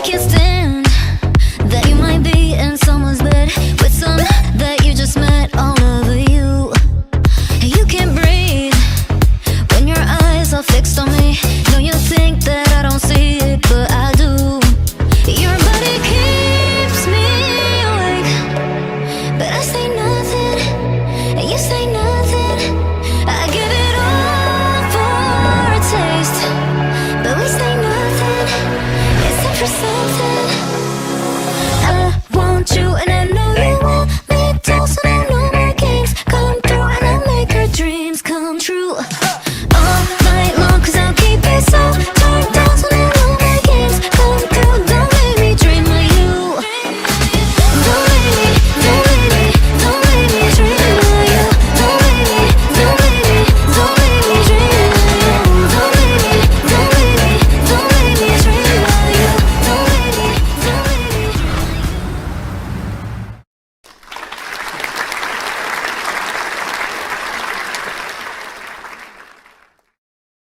can't stand that you might be in someone's bed with some that you just met all over you. You can't breathe when your eyes are fixed on me. No, you think that I don't see it, but I do. Your body keeps me awake, but I say nothing, and you say nothing. I give it all for a taste, but we say nothing, except for something.